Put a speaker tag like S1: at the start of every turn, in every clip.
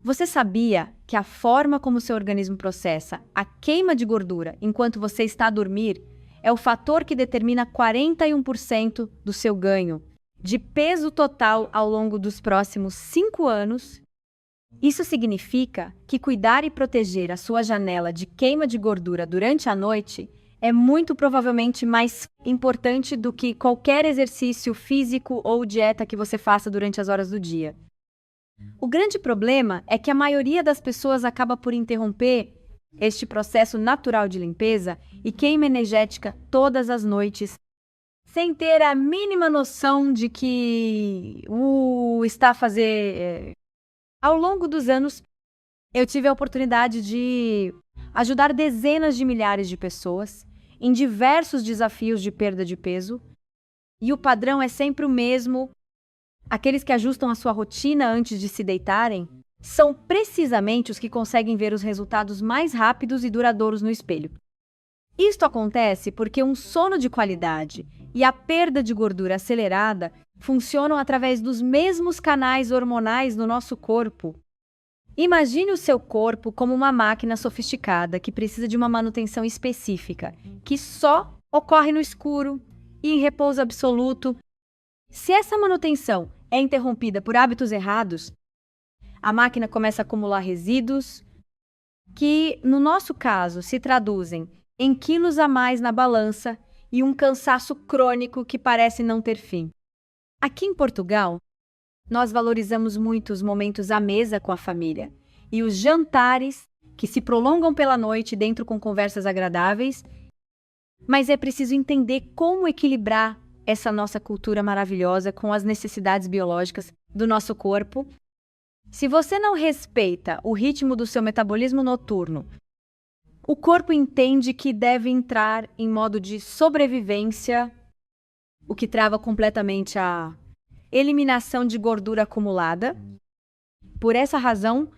S1: Você sabia que a forma como seu organismo processa a queima de gordura enquanto você está a dormir é o fator que determina 41% do seu ganho de peso total ao longo dos próximos 5 anos? Isso significa que cuidar e proteger a sua janela de queima de gordura durante a noite é muito provavelmente mais importante do que qualquer exercício físico ou dieta que você faça durante as horas do dia. O grande problema é que a maioria das pessoas acaba por interromper este processo natural de limpeza e queima energética todas as noites, sem ter a mínima noção de que está a fazer. Ao longo dos anos, eu tive a oportunidade de ajudar dezenas de milhares de pessoas em diversos desafios de perda de peso, e o padrão é sempre o mesmo. Aqueles que ajustam a sua rotina antes de se deitarem são precisamente os que conseguem ver os resultados mais rápidos e duradouros no espelho. Isto acontece porque um sono de qualidade e a perda de gordura acelerada funcionam através dos mesmos canais hormonais no nosso corpo. Imagine o seu corpo como uma máquina sofisticada que precisa de uma manutenção específica, que só ocorre no escuro e em repouso absoluto. Se essa manutenção é interrompida por hábitos errados, a máquina começa a acumular resíduos que, no nosso caso, se traduzem em quilos a mais na balança e um cansaço crônico que parece não ter fim. Aqui em Portugal, nós valorizamos muito os momentos à mesa com a família e os jantares que se prolongam pela noite dentro com conversas agradáveis, mas é preciso entender como equilibrar essa nossa cultura maravilhosa com as necessidades biológicas do nosso corpo. Se você não respeita o ritmo do seu metabolismo noturno, o corpo entende que deve entrar em modo de sobrevivência, o que trava completamente a eliminação de gordura acumulada. Por essa razão,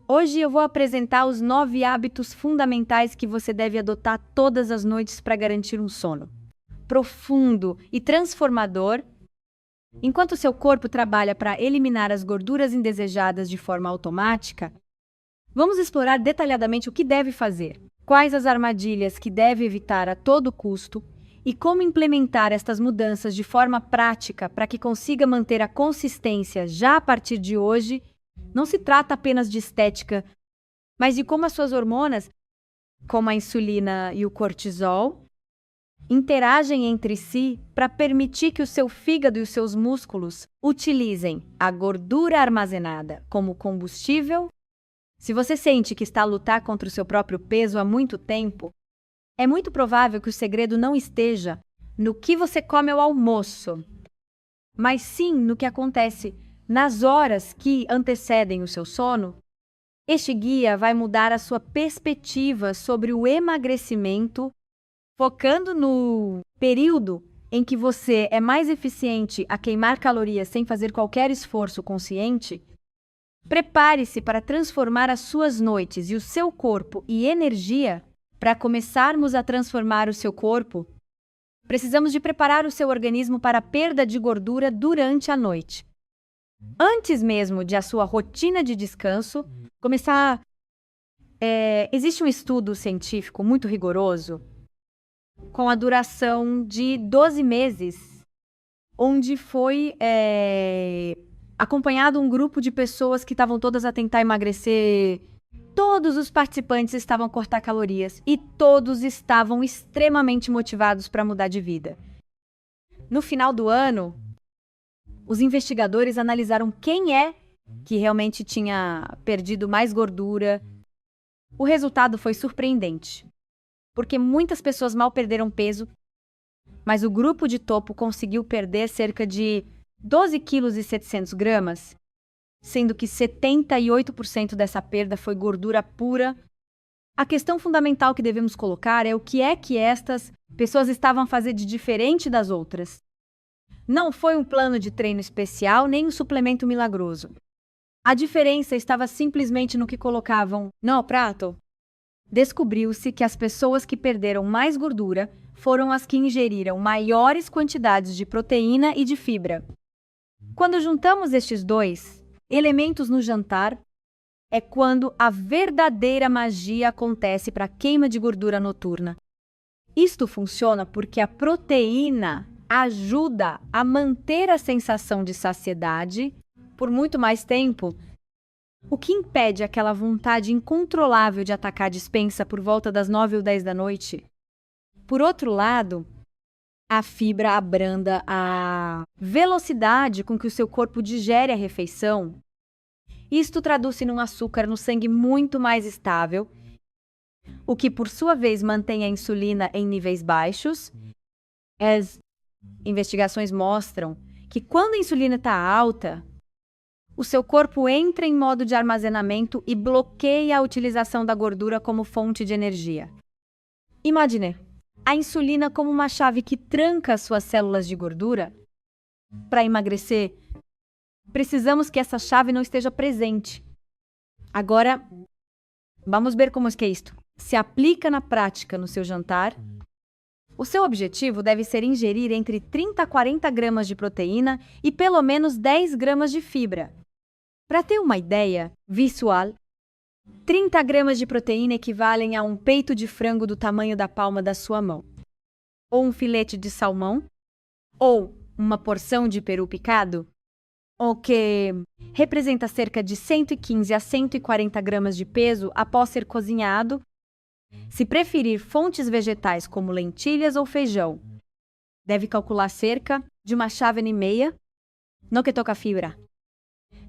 S1: hoje eu vou apresentar os 9 hábitos fundamentais que você deve adotar todas as noites para garantir um sono profundo e transformador, enquanto seu corpo trabalha para eliminar as gorduras indesejadas de forma automática. Vamos explorar detalhadamente o que deve fazer, quais as armadilhas que deve evitar a todo custo e como implementar estas mudanças de forma prática para que consiga manter a consistência já a partir de hoje. Não se trata apenas de estética, mas de como as suas hormonas, como a insulina e o cortisol, interagem entre si para permitir que o seu fígado e os seus músculos utilizem a gordura armazenada como combustível. Se você sente que está a lutar contra o seu próprio peso há muito tempo, é muito provável que o segredo não esteja no que você come ao almoço, mas sim no que acontece nas horas que antecedem o seu sono. Este guia vai mudar a sua perspectiva sobre o emagrecimento, focando no período em que você é mais eficiente a queimar calorias sem fazer qualquer esforço consciente. Prepare-se para transformar as suas noites e o seu corpo e energia. Para começarmos a transformar o seu corpo, precisamos de preparar o seu organismo para a perda de gordura durante a noite. Antes mesmo de a sua rotina de descanso começar, existe um estudo científico muito rigoroso com a duração de 12 meses, onde foi acompanhado um grupo de pessoas que estavam todas a tentar emagrecer. Todos os participantes estavam a cortar calorias e todos estavam extremamente motivados para mudar de vida. No final do ano, os investigadores analisaram quem é que realmente tinha perdido mais gordura. O resultado foi surpreendente, porque muitas pessoas mal perderam peso, mas o grupo de topo conseguiu perder cerca de 12,7 kg, sendo que 78% dessa perda foi gordura pura. A questão fundamental que devemos colocar é o que estas pessoas estavam a fazer de diferente das outras. Não foi um plano de treino especial, nem um suplemento milagroso. A diferença estava simplesmente no que colocavam no prato. Descobriu-se que as pessoas que perderam mais gordura foram as que ingeriram maiores quantidades de proteína e de fibra. Quando juntamos estes dois elementos no jantar, é quando a verdadeira magia acontece para a queima de gordura noturna. Isto funciona porque a proteína ajuda a manter a sensação de saciedade por muito mais tempo, o que impede aquela vontade incontrolável de atacar a despensa por volta das 9 ou 10 da noite. Por outro lado, a fibra abranda a velocidade com que o seu corpo digere a refeição. Isto traduz-se num açúcar no sangue muito mais estável, o que, por sua vez, mantém a insulina em níveis baixos. As investigações mostram que quando a insulina está alta, o seu corpo entra em modo de armazenamento e bloqueia a utilização da gordura como fonte de energia. Imagine a insulina como uma chave que tranca as suas células de gordura. Para emagrecer, precisamos que essa chave não esteja presente. Agora, vamos ver como é que isto se aplica na prática no seu jantar. O seu objetivo deve ser ingerir entre 30 a 40 gramas de proteína e pelo menos 10 gramas de fibra. Para ter uma ideia visual, 30 gramas de proteína equivalem a um peito de frango do tamanho da palma da sua mão, ou um filete de salmão, ou uma porção de peru picado, o que representa cerca de 115 a 140 gramas de peso após ser cozinhado. Se preferir fontes vegetais como lentilhas ou feijão, deve calcular cerca de uma chávena e meia no que toca a fibra.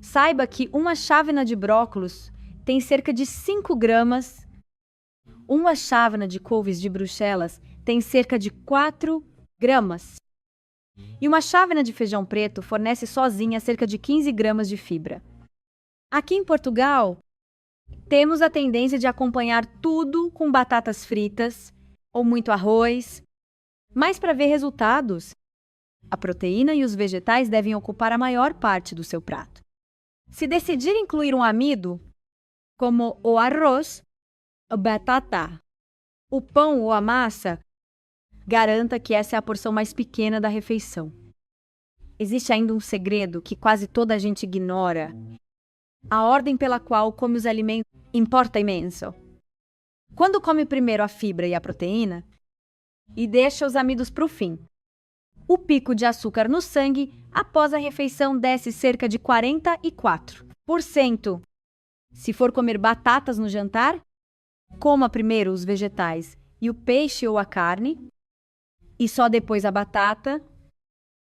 S1: Saiba que uma chávena de brócolis tem cerca de 5 gramas, uma chávena de couves de Bruxelas tem cerca de 4 gramas. E uma chávena de feijão preto fornece sozinha cerca de 15 gramas de fibra. Aqui em Portugal, temos a tendência de acompanhar tudo com batatas fritas ou muito arroz. Mas para ver resultados, a proteína e os vegetais devem ocupar a maior parte do seu prato. Se decidir incluir um amido, como o arroz, a batata, o pão ou a massa, garanta que essa é a porção mais pequena da refeição. Existe ainda um segredo que quase toda a gente ignora. A ordem pela qual come os alimentos importa imenso. Quando come primeiro a fibra e a proteína, e deixa os amidos para o fim. O pico de açúcar no sangue após a refeição desce cerca de 44%. Se for comer batatas no jantar, coma primeiro os vegetais e o peixe ou a carne, e só depois a batata.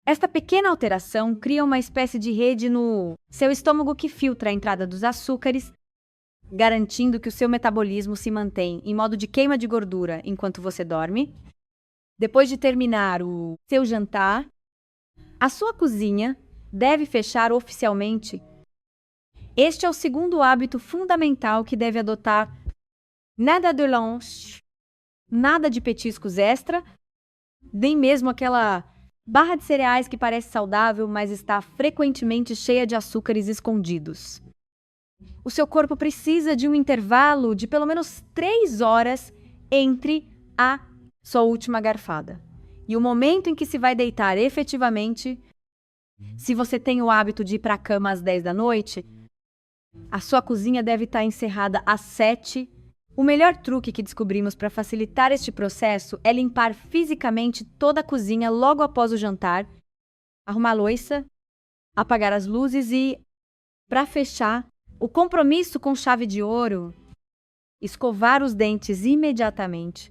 S1: Esta pequena alteração cria uma espécie de rede no seu estômago que filtra a entrada dos açúcares, garantindo que o seu metabolismo se mantém em modo de queima de gordura enquanto você dorme. Depois de terminar o seu jantar, a sua cozinha deve fechar oficialmente. Este é o segundo hábito fundamental que deve adotar. Nada de lanche, nada de petiscos extra, nem mesmo aquela barra de cereais que parece saudável, mas está frequentemente cheia de açúcares escondidos. O seu corpo precisa de um intervalo de pelo menos 3 horas entre a sua última garfada e o momento em que se vai deitar efetivamente. Se você tem o hábito de ir para a cama às 10 da noite, a sua cozinha deve estar encerrada às 7. O melhor truque que descobrimos para facilitar este processo é limpar fisicamente toda a cozinha logo após o jantar, arrumar a louça, apagar as luzes e, para fechar, o compromisso com chave de ouro: escovar os dentes imediatamente.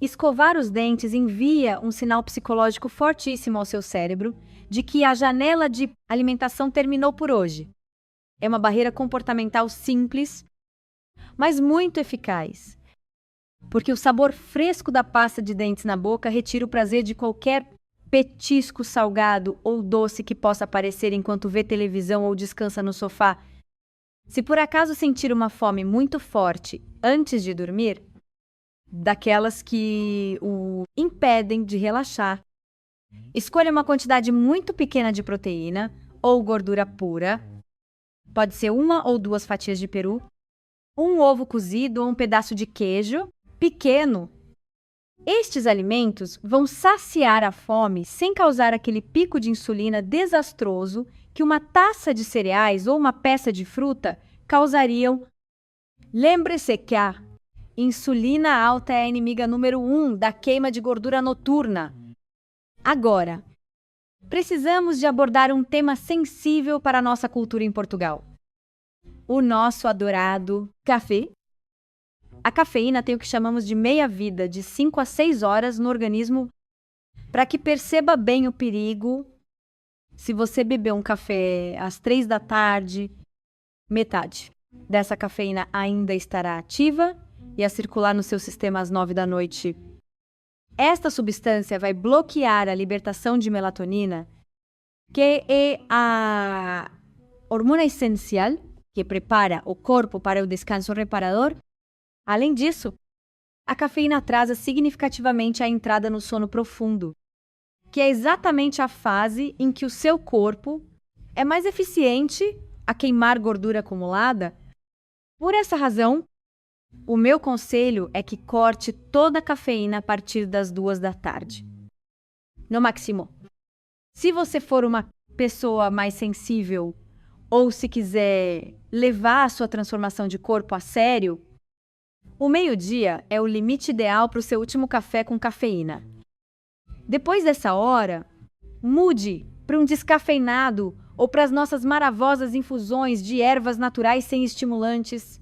S1: Escovar os dentes envia um sinal psicológico fortíssimo ao seu cérebro de que a janela de alimentação terminou por hoje. É uma barreira comportamental simples, mas muito eficaz, porque o sabor fresco da pasta de dentes na boca retira o prazer de qualquer petisco salgado ou doce que possa aparecer enquanto vê televisão ou descansa no sofá. Se por acaso sentir uma fome muito forte antes de dormir, daquelas que o impedem de relaxar, escolha uma quantidade muito pequena de proteína ou gordura pura, pode ser 1 ou 2 fatias de peru, um ovo cozido ou um pedaço de queijo pequeno. Estes alimentos vão saciar a fome sem causar aquele pico de insulina desastroso que uma taça de cereais ou uma peça de fruta causariam. Lembre-se que a insulina alta é a inimiga número 1 da queima de gordura noturna. Agora, precisamos de abordar um tema sensível para a nossa cultura em Portugal. O nosso adorado café. A cafeína tem o que chamamos de meia-vida, de 5 a 6 horas no organismo, para que perceba bem o perigo. Se você beber um café às 3 da tarde, metade dessa cafeína ainda estará ativa e a circular no seu sistema às 9 da noite. Esta substância vai bloquear a libertação de melatonina, que é a hormona essencial que prepara o corpo para o descanso reparador. Além disso, a cafeína atrasa significativamente a entrada no sono profundo, que é exatamente a fase em que o seu corpo é mais eficiente a queimar gordura acumulada. Por essa razão, o meu conselho é que corte toda a cafeína a partir das 2 da tarde. No máximo. Se você for uma pessoa mais sensível ou se quiser levar a sua transformação de corpo a sério, o meio-dia é o limite ideal para o seu último café com cafeína. Depois dessa hora, mude para um descafeinado ou para as nossas maravilhosas infusões de ervas naturais sem estimulantes.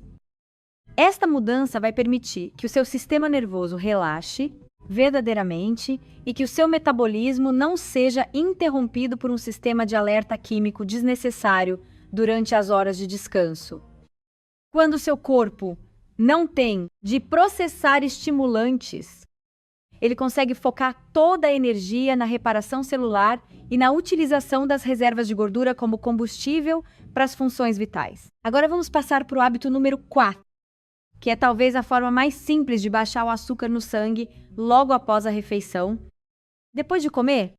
S1: Esta mudança vai permitir que o seu sistema nervoso relaxe verdadeiramente e que o seu metabolismo não seja interrompido por um sistema de alerta químico desnecessário durante as horas de descanso. Quando o seu corpo não tem de processar estimulantes, ele consegue focar toda a energia na reparação celular e na utilização das reservas de gordura como combustível para as funções vitais. Agora vamos passar para o hábito número 4, que é talvez a forma mais simples de baixar o açúcar no sangue logo após a refeição. Depois de comer,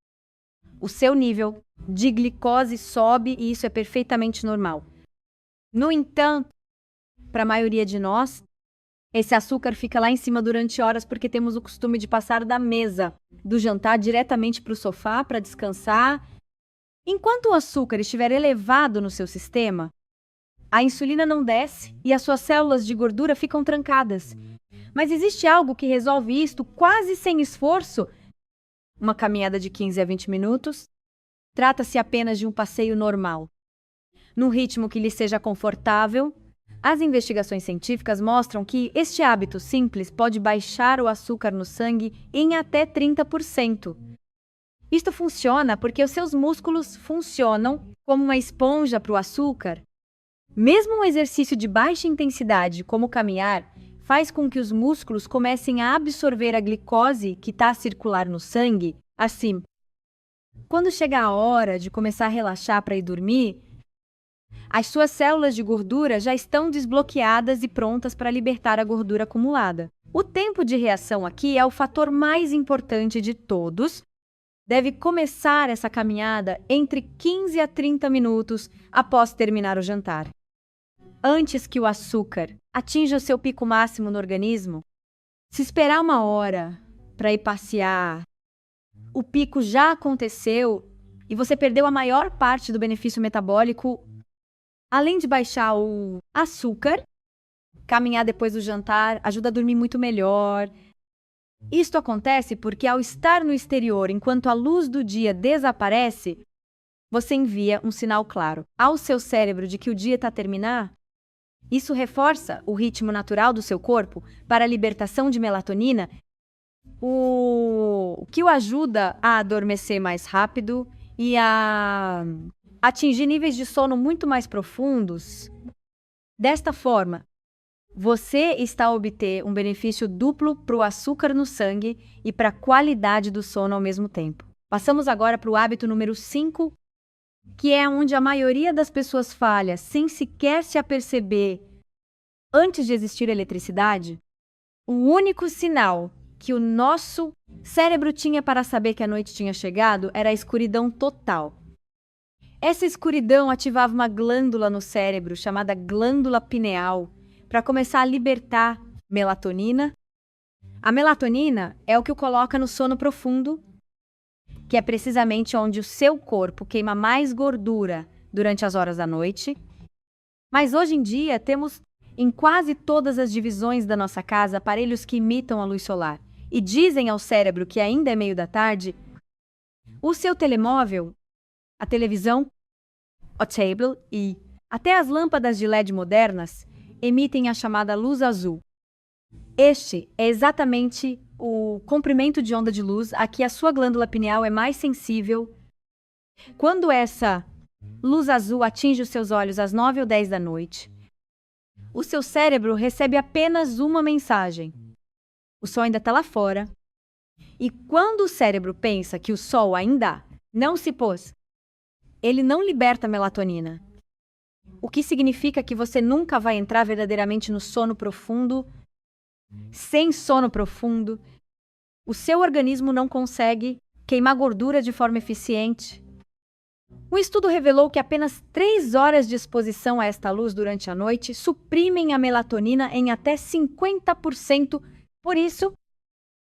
S1: o seu nível de glicose sobe e isso é perfeitamente normal. No entanto, para a maioria de nós, esse açúcar fica lá em cima durante horas porque temos o costume de passar da mesa do jantar diretamente para o sofá para descansar. Enquanto o açúcar estiver elevado no seu sistema, a insulina não desce e as suas células de gordura ficam trancadas. Mas existe algo que resolve isto quase sem esforço. Uma caminhada de 15 a 20 minutos. Trata-se apenas de um passeio normal. Num ritmo que lhe seja confortável. As investigações científicas mostram que este hábito simples pode baixar o açúcar no sangue em até 30%. Isto funciona porque os seus músculos funcionam como uma esponja para o açúcar. Mesmo um exercício de baixa intensidade, como caminhar, faz com que os músculos comecem a absorver a glicose que está a circular no sangue. Assim, quando chega a hora de começar a relaxar para ir dormir, as suas células de gordura já estão desbloqueadas e prontas para libertar a gordura acumulada. O tempo de reação aqui é o fator mais importante de todos. Deve começar essa caminhada entre 15 a 30 minutos após terminar o jantar. Antes que o açúcar atinja o seu pico máximo no organismo, se esperar 1 hora para ir passear, o pico já aconteceu e você perdeu a maior parte do benefício metabólico. Além de baixar o açúcar, caminhar depois do jantar ajuda a dormir muito melhor. Isto acontece porque ao estar no exterior enquanto a luz do dia desaparece, você envia um sinal claro ao seu cérebro de que o dia está a terminar. Isso reforça o ritmo natural do seu corpo para a libertação de melatonina, o que o ajuda a adormecer mais rápido e a atingir níveis de sono muito mais profundos. Desta forma, você está a obter um benefício duplo para o açúcar no sangue e para a qualidade do sono ao mesmo tempo. Passamos agora para o hábito número 5, que é onde a maioria das pessoas falha sem sequer se aperceber. Antes de existir eletricidade, o único sinal que o nosso cérebro tinha para saber que a noite tinha chegado era a escuridão total. Essa escuridão ativava uma glândula no cérebro chamada glândula pineal para começar a libertar melatonina. A melatonina é o que o coloca no sono profundo, que é precisamente onde o seu corpo queima mais gordura durante as horas da noite. Mas hoje em dia temos em quase todas as divisões da nossa casa aparelhos que imitam a luz solar e dizem ao cérebro que ainda é meio da tarde. O seu telemóvel, a televisão, o tablet e até as lâmpadas de LED modernas emitem a chamada luz azul. Este é exatamente o comprimento de onda de luz a que a sua glândula pineal é mais sensível. Quando essa luz azul atinge os seus olhos às 9 ou 10 da noite, o seu cérebro recebe apenas uma mensagem. O sol ainda está lá fora. E quando o cérebro pensa que o sol ainda não se pôs, ele não liberta melatonina. O que significa que você nunca vai entrar verdadeiramente no sono profundo. Sem sono profundo, o seu organismo não consegue queimar gordura de forma eficiente. Um estudo revelou que apenas 3 horas de exposição a esta luz durante a noite suprimem a melatonina em até 50%. Por isso,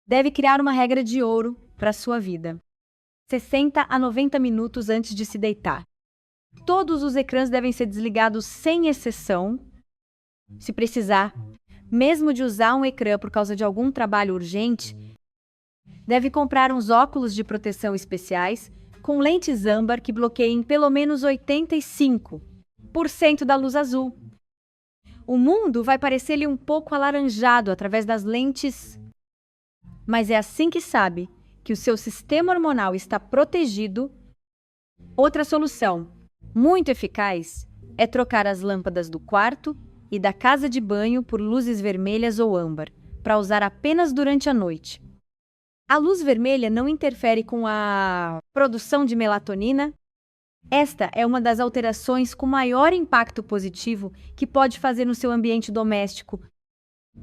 S1: deve criar uma regra de ouro para a sua vida. 60 a 90 minutos antes de se deitar. Todos os ecrãs devem ser desligados sem exceção. Se precisar, mesmo de usar um ecrã por causa de algum trabalho urgente, deve comprar uns óculos de proteção especiais com lentes âmbar que bloqueiem pelo menos 85% da luz azul. O mundo vai parecer-lhe um pouco alaranjado através das lentes, mas é assim que sabe que o seu sistema hormonal está protegido. Outra solução muito eficaz é trocar as lâmpadas do quarto e da casa de banho por luzes vermelhas ou âmbar, para usar apenas durante a noite. A luz vermelha não interfere com a produção de melatonina. Esta é uma das alterações com maior impacto positivo que pode fazer no seu ambiente doméstico.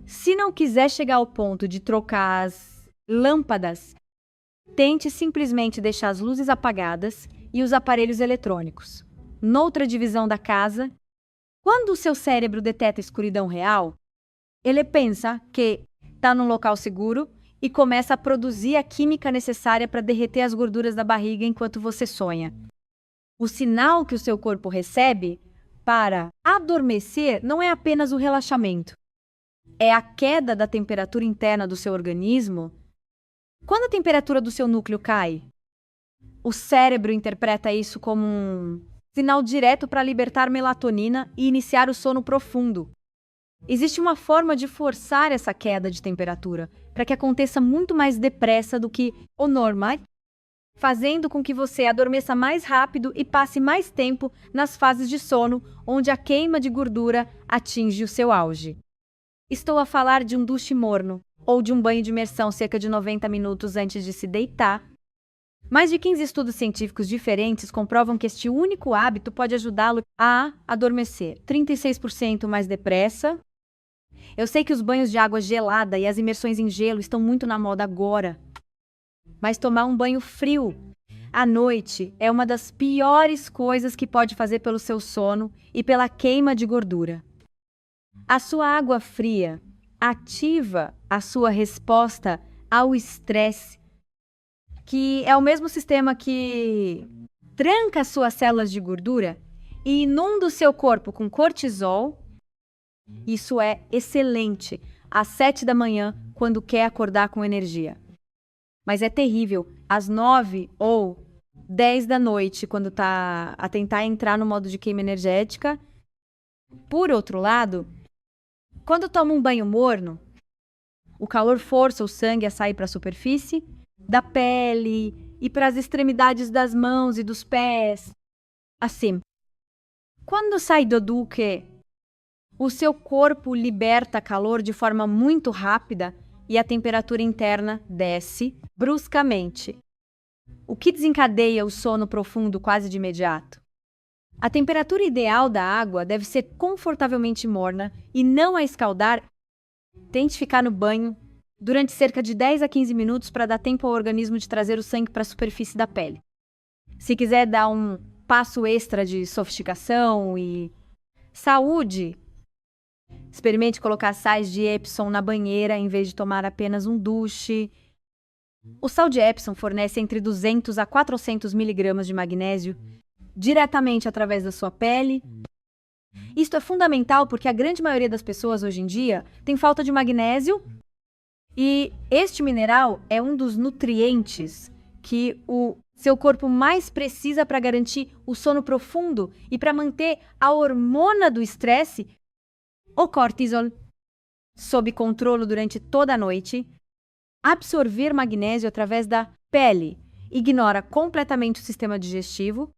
S1: Se não quiser chegar ao ponto de trocar as lâmpadas, tente simplesmente deixar as luzes apagadas e os aparelhos eletrônicos. Noutra divisão da casa, quando o seu cérebro detecta escuridão real, ele pensa que está num local seguro e começa a produzir a química necessária para derreter as gorduras da barriga enquanto você sonha. O sinal que o seu corpo recebe para adormecer não é apenas o relaxamento. É a queda da temperatura interna do seu organismo. Quando a temperatura do seu núcleo cai, o cérebro interpreta isso como um sinal direto para libertar melatonina e iniciar o sono profundo. Existe uma forma de forçar essa queda de temperatura para que aconteça muito mais depressa do que o normal, fazendo com que você adormeça mais rápido e passe mais tempo nas fases de sono onde a queima de gordura atinge o seu auge. Estou a falar de um duche morno ou de um banho de imersão cerca de 90 minutos antes de se deitar. Mais de 15 estudos científicos diferentes comprovam que este único hábito pode ajudá-lo a adormecer 36% mais depressa. Eu sei que os banhos de água gelada e as imersões em gelo estão muito na moda agora. Mas tomar um banho frio à noite é uma das piores coisas que pode fazer pelo seu sono e pela queima de gordura. A sua água fria ativa a sua resposta ao estresse, que é o mesmo sistema que tranca as suas células de gordura e inunda o seu corpo com cortisol. Isso é excelente às 7 da manhã, quando quer acordar com energia. Mas é terrível às 9 ou 10 da noite, quando está a tentar entrar no modo de queima energética. Por outro lado, quando toma um banho morno, o calor força o sangue a sair para a superfície da pele e para as extremidades das mãos e dos pés. Assim, quando sai do duche, o seu corpo liberta calor de forma muito rápida e a temperatura interna desce bruscamente, o que desencadeia o sono profundo quase de imediato. A temperatura ideal da água deve ser confortavelmente morna e não a escaldar. Tente ficar no banho durante cerca de 10 a 15 minutos para dar tempo ao organismo de trazer o sangue para a superfície da pele. Se quiser dar um passo extra de sofisticação e saúde, experimente colocar sais de Epsom na banheira em vez de tomar apenas um duche. O sal de Epsom fornece entre 200 a 400 miligramas de magnésio diretamente através da sua pele. Isto é fundamental porque a grande maioria das pessoas hoje em dia tem falta de magnésio e este mineral é um dos nutrientes que o seu corpo mais precisa para garantir o sono profundo e para manter a hormona do estresse, o cortisol, sob controle durante toda a noite. Absorver magnésio através da pele ignora completamente o sistema digestivo,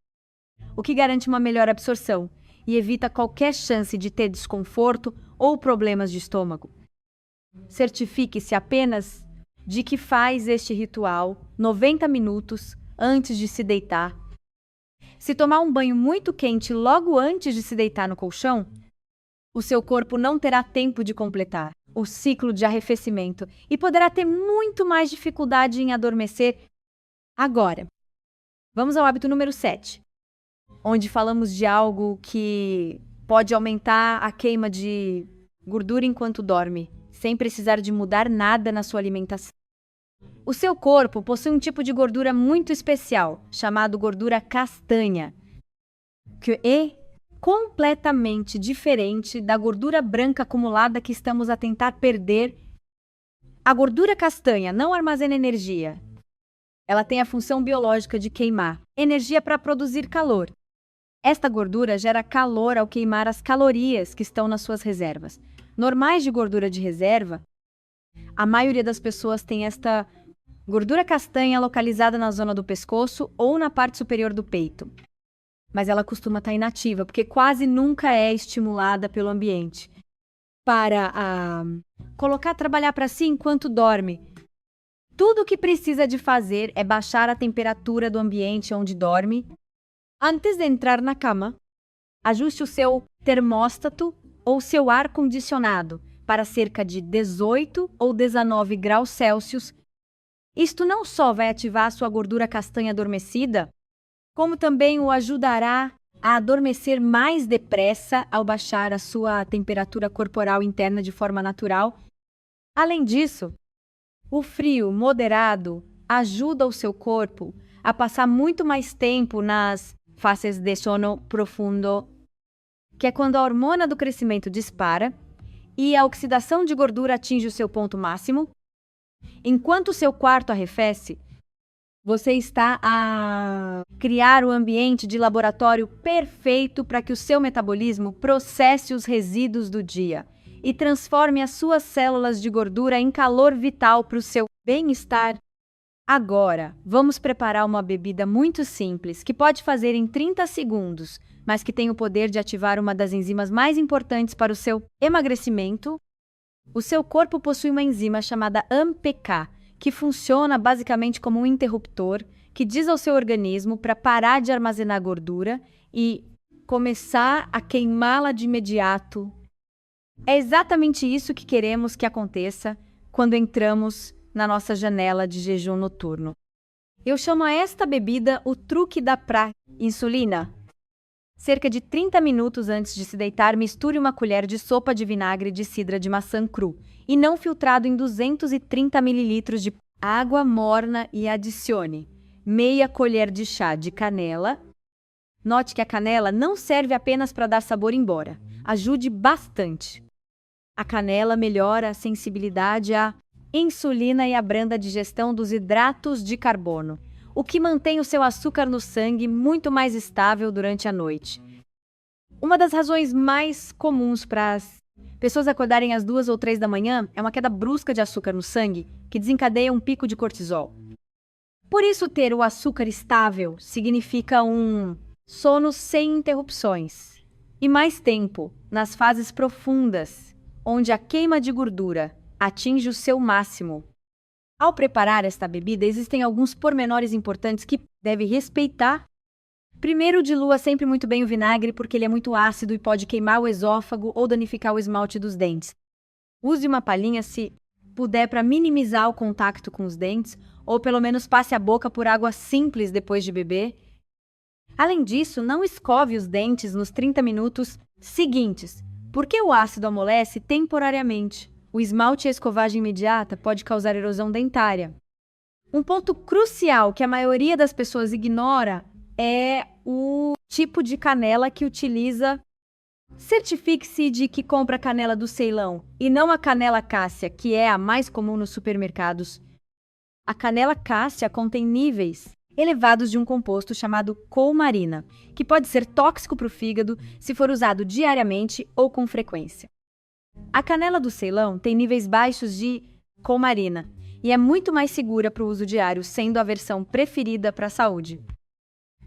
S1: o que garante uma melhor absorção e evita qualquer chance de ter desconforto ou problemas de estômago. Certifique-se apenas de que faz este ritual 90 minutos antes de se deitar. Se tomar um banho muito quente logo antes de se deitar no colchão, o seu corpo não terá tempo de completar o ciclo de arrefecimento e poderá ter muito mais dificuldade em adormecer. Agora, vamos ao hábito número 7, onde falamos de algo que pode aumentar a queima de gordura enquanto dorme, sem precisar de mudar nada na sua alimentação. O seu corpo possui um tipo de gordura muito especial, chamado gordura castanha, que é completamente diferente da gordura branca acumulada que estamos a tentar perder. A gordura castanha não armazena energia. Ela tem a função biológica de queimar energia para produzir calor. Esta gordura gera calor ao queimar as calorias que estão nas suas reservas. Normais de gordura de reserva, a maioria das pessoas tem esta gordura castanha localizada na zona do pescoço ou na parte superior do peito. Mas ela costuma estar inativa, porque quase nunca é estimulada pelo ambiente. Para trabalhar para si enquanto dorme. Tudo o que precisa de fazer é baixar a temperatura do ambiente onde dorme. Antes de entrar na cama, ajuste o seu termóstato ou seu ar-condicionado para cerca de 18 ou 19 graus Celsius. Isto não só vai ativar a sua gordura castanha adormecida, como também o ajudará a adormecer mais depressa ao baixar a sua temperatura corporal interna de forma natural. Além disso, o frio moderado ajuda o seu corpo a passar muito mais tempo nas fases de sono profundo, que é quando a hormona do crescimento dispara e a oxidação de gordura atinge o seu ponto máximo. Enquanto o seu quarto arrefece, você está a criar o ambiente de laboratório perfeito para que o seu metabolismo processe os resíduos do dia e transforme as suas células de gordura em calor vital para o seu bem-estar. Agora, vamos preparar uma bebida muito simples que pode fazer em 30 segundos, mas que tem o poder de ativar uma das enzimas mais importantes para o seu emagrecimento. O seu corpo possui uma enzima chamada AMPK, que funciona basicamente como um interruptor que diz ao seu organismo para parar de armazenar gordura e começar a queimá-la de imediato. É exatamente isso que queremos que aconteça quando entramos na nossa janela de jejum noturno. Eu chamo a esta bebida o truque da insulina. Cerca de 30 minutos antes de se deitar, misture uma colher de sopa de vinagre de cidra de maçã cru e não filtrado em 230 ml de água morna e adicione meia colher de chá de canela. Note que a canela não serve apenas para dar sabor embora. Ajude bastante. A canela melhora a sensibilidade à insulina e abranda a digestão dos hidratos de carbono, o que mantém o seu açúcar no sangue muito mais estável durante a noite. Uma das razões mais comuns para as pessoas acordarem às 2 ou 3 da manhã é uma queda brusca de açúcar no sangue, que desencadeia um pico de cortisol. Por isso, ter o açúcar estável significa um sono sem interrupções e mais tempo nas fases profundas, onde a queima de gordura atinge o seu máximo. Ao preparar esta bebida, existem alguns pormenores importantes que deve respeitar. Primeiro, dilua sempre muito bem o vinagre, porque ele é muito ácido e pode queimar o esôfago ou danificar o esmalte dos dentes. Use uma palhinha se puder para minimizar o contato com os dentes, ou pelo menos passe a boca por água simples depois de beber. Além disso, não escove os dentes nos 30 minutos seguintes, porque o ácido amolece temporariamente. O esmalte e a escovagem imediata pode causar erosão dentária. Um ponto crucial que a maioria das pessoas ignora é o tipo de canela que utiliza Certifique-se de que compra a canela do Ceilão e não a canela cássia, que é a mais comum nos supermercados. A canela cássia contém níveis elevados de um composto chamado coumarina, que pode ser tóxico para o fígado se for usado diariamente ou com frequência. A canela do Ceilão tem níveis baixos de coumarina e é muito mais segura para o uso diário, sendo a versão preferida para a saúde.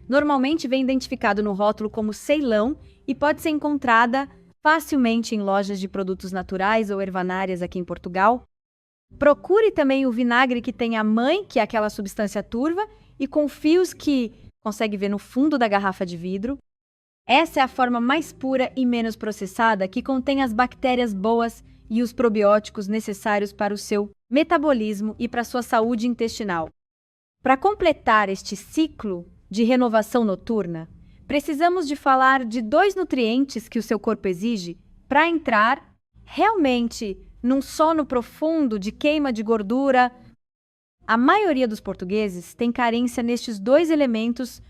S1: Normalmente vem identificado no rótulo como Ceilão e pode ser encontrada facilmente em lojas de produtos naturais ou ervanárias aqui em Portugal. Procure também o vinagre que tem a mãe, que é aquela substância turva, e com fios que consegue ver no fundo da garrafa de vidro. Essa é a forma mais pura e menos processada, que contém as bactérias boas e os probióticos necessários para o seu metabolismo e para a sua saúde intestinal. Para completar este ciclo de renovação noturna, precisamos de falar de 2 nutrientes que o seu corpo exige para entrar realmente num sono profundo de queima de gordura. A maioria dos portugueses tem carência nestes 2 elementos.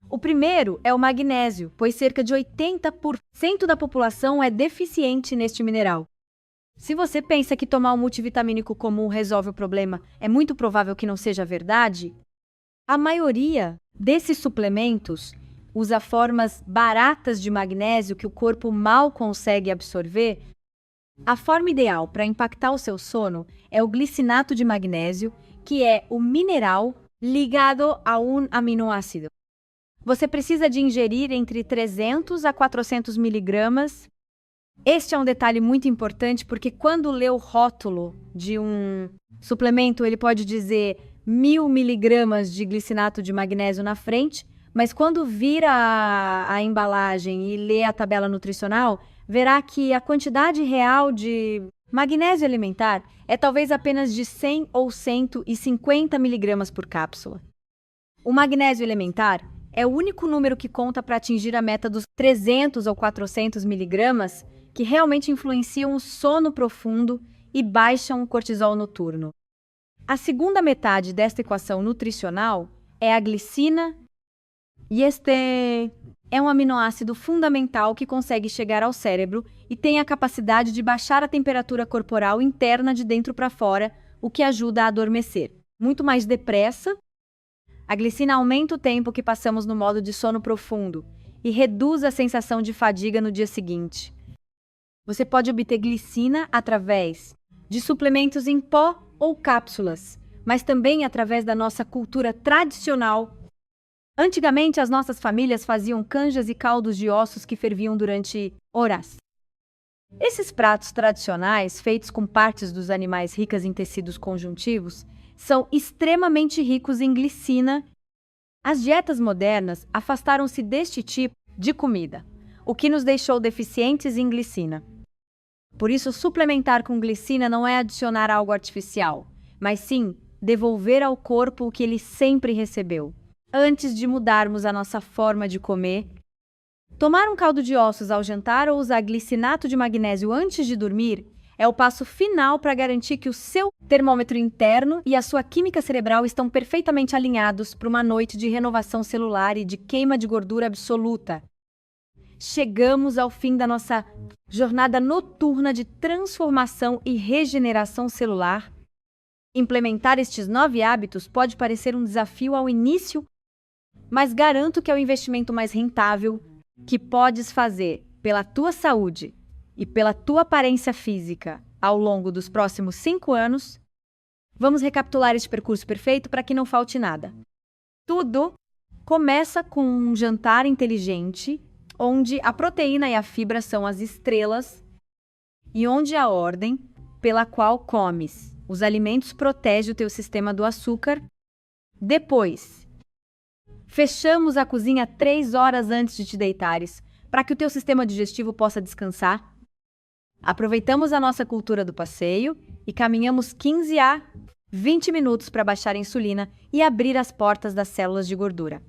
S1: O primeiro é o magnésio, pois cerca de 80% da população é deficiente neste mineral. Se você pensa que tomar um multivitamínico comum resolve o problema, é muito provável que não seja verdade. A maioria desses suplementos usa formas baratas de magnésio que o corpo mal consegue absorver. A forma ideal para impactar o seu sono é o glicinato de magnésio, que é o mineral ligado a um aminoácido. Você precisa de ingerir entre 300 a 400 miligramas. Este é um detalhe muito importante porque quando lê o rótulo de um suplemento, ele pode dizer 1000 miligramas de glicinato de magnésio na frente, mas quando vira a embalagem e lê a tabela nutricional, verá que a quantidade real de magnésio alimentar é talvez apenas de 100 ou 150 miligramas por cápsula. O magnésio elementar é o único número que conta para atingir a meta dos 300 ou 400 miligramas que realmente influenciam o sono profundo e baixam o cortisol noturno. A segunda metade desta equação nutricional é a glicina, e este é um aminoácido fundamental que consegue chegar ao cérebro e tem a capacidade de baixar a temperatura corporal interna de dentro para fora, o que ajuda a adormecer. Muito mais depressa, a glicina aumenta o tempo que passamos no modo de sono profundo e reduz a sensação de fadiga no dia seguinte. Você pode obter glicina através de suplementos em pó ou cápsulas, mas também através da nossa cultura tradicional. Antigamente, as nossas famílias faziam canjas e caldos de ossos que ferviam durante horas. Esses pratos tradicionais, feitos com partes dos animais ricas em tecidos conjuntivos, são extremamente ricos em glicina. As dietas modernas afastaram-se deste tipo de comida, o que nos deixou deficientes em glicina. Por isso, suplementar com glicina não é adicionar algo artificial, mas sim devolver ao corpo o que ele sempre recebeu. Antes de mudarmos a nossa forma de comer, tomar um caldo de ossos ao jantar ou usar glicinato de magnésio antes de dormir é o passo final para garantir que o seu termômetro interno e a sua química cerebral estão perfeitamente alinhados para uma noite de renovação celular e de queima de gordura absoluta. Chegamos ao fim da nossa jornada noturna de transformação e regeneração celular. Implementar estes 9 hábitos pode parecer um desafio ao início, mas garanto que é o investimento mais rentável que podes fazer pela tua saúde e pela tua aparência física ao longo dos próximos 5 anos. Vamos recapitular este percurso perfeito para que não falte nada. Tudo começa com um jantar inteligente, onde a proteína e a fibra são as estrelas e onde a ordem pela qual comes os alimentos protege o teu sistema do açúcar. Depois, fechamos a cozinha 3 horas antes de te deitares, para que o teu sistema digestivo possa descansar. Aproveitamos a nossa cultura do passeio e caminhamos 15 a 20 minutos para baixar a insulina e abrir as portas das células de gordura.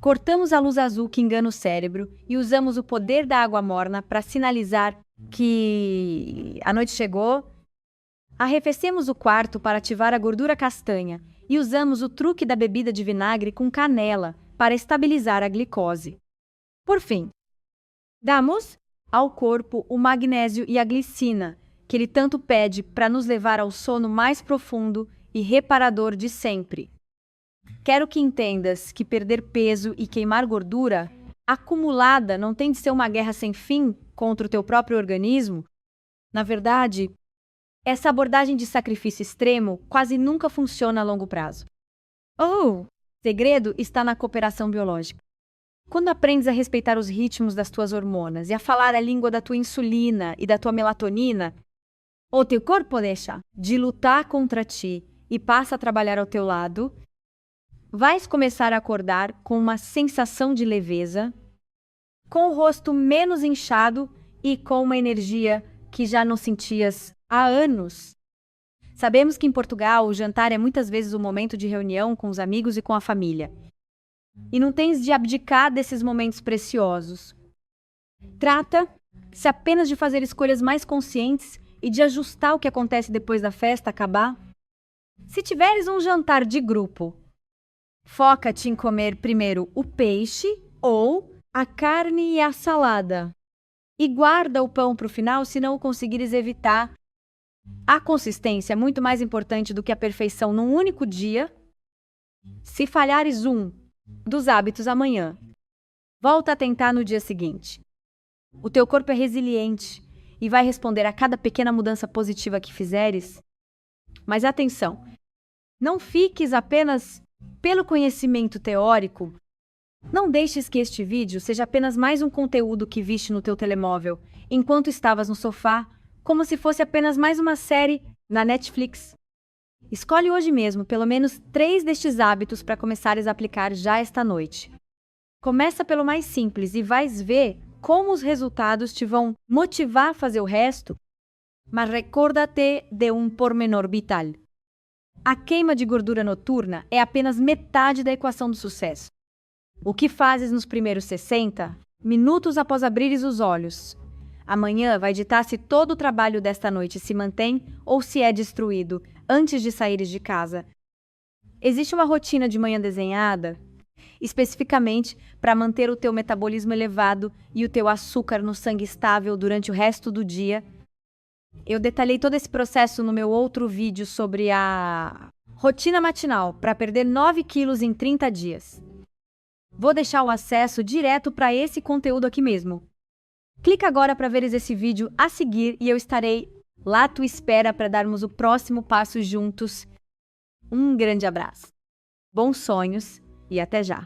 S1: Cortamos a luz azul que engana o cérebro e usamos o poder da água morna para sinalizar que a noite chegou. Arrefecemos o quarto para ativar a gordura castanha e usamos o truque da bebida de vinagre com canela para estabilizar a glicose. Por fim, damos ao corpo o magnésio e a glicina, que ele tanto pede para nos levar ao sono mais profundo e reparador de sempre. Quero que entendas que perder peso e queimar gordura acumulada não tem de ser uma guerra sem fim contra o teu próprio organismo. Na verdade, essa abordagem de sacrifício extremo quase nunca funciona a longo prazo. O segredo está na cooperação biológica. Quando aprendes a respeitar os ritmos das tuas hormonas e a falar a língua da tua insulina e da tua melatonina, o teu corpo deixa de lutar contra ti e passa a trabalhar ao teu lado, vais começar a acordar com uma sensação de leveza, com o rosto menos inchado e com uma energia que já não sentias há anos. Sabemos que em Portugal o jantar é muitas vezes o momento de reunião com os amigos e com a família. E não tens de abdicar desses momentos preciosos. Trata-se apenas de fazer escolhas mais conscientes e de ajustar o que acontece depois da festa acabar. Se tiveres um jantar de grupo, foca-te em comer primeiro o peixe ou a carne e a salada. E guarda o pão para o final se não o conseguires evitar. A consistência é muito mais importante do que a perfeição num único dia. Se falhares um dos hábitos amanhã, volta a tentar no dia seguinte. O teu corpo é resiliente e vai responder a cada pequena mudança positiva que fizeres. Mas atenção, não fiques apenas pelo conhecimento teórico. Não deixes que este vídeo seja apenas mais um conteúdo que viste no teu telemóvel enquanto estavas no sofá, como se fosse apenas mais uma série na Netflix. Escolhe hoje mesmo pelo menos 3 destes hábitos para começares a aplicar já esta noite. Começa pelo mais simples e vais ver como os resultados te vão motivar a fazer o resto. Mas recorda-te de um pormenor vital. A queima de gordura noturna é apenas metade da equação do sucesso. O que fazes nos primeiros 60 minutos após abrires os olhos? Amanhã vai ditar se todo o trabalho desta noite se mantém ou se é destruído antes de saíres de casa. Existe uma rotina de manhã desenhada, especificamente para manter o teu metabolismo elevado e o teu açúcar no sangue estável durante o resto do dia. Eu detalhei todo esse processo no meu outro vídeo sobre a rotina matinal para perder 9 quilos em 30 dias. Vou deixar o acesso direto para esse conteúdo aqui mesmo. Clica agora para veres esse vídeo a seguir e eu estarei lá à tua espera para darmos o próximo passo juntos. Um grande abraço, bons sonhos e até já!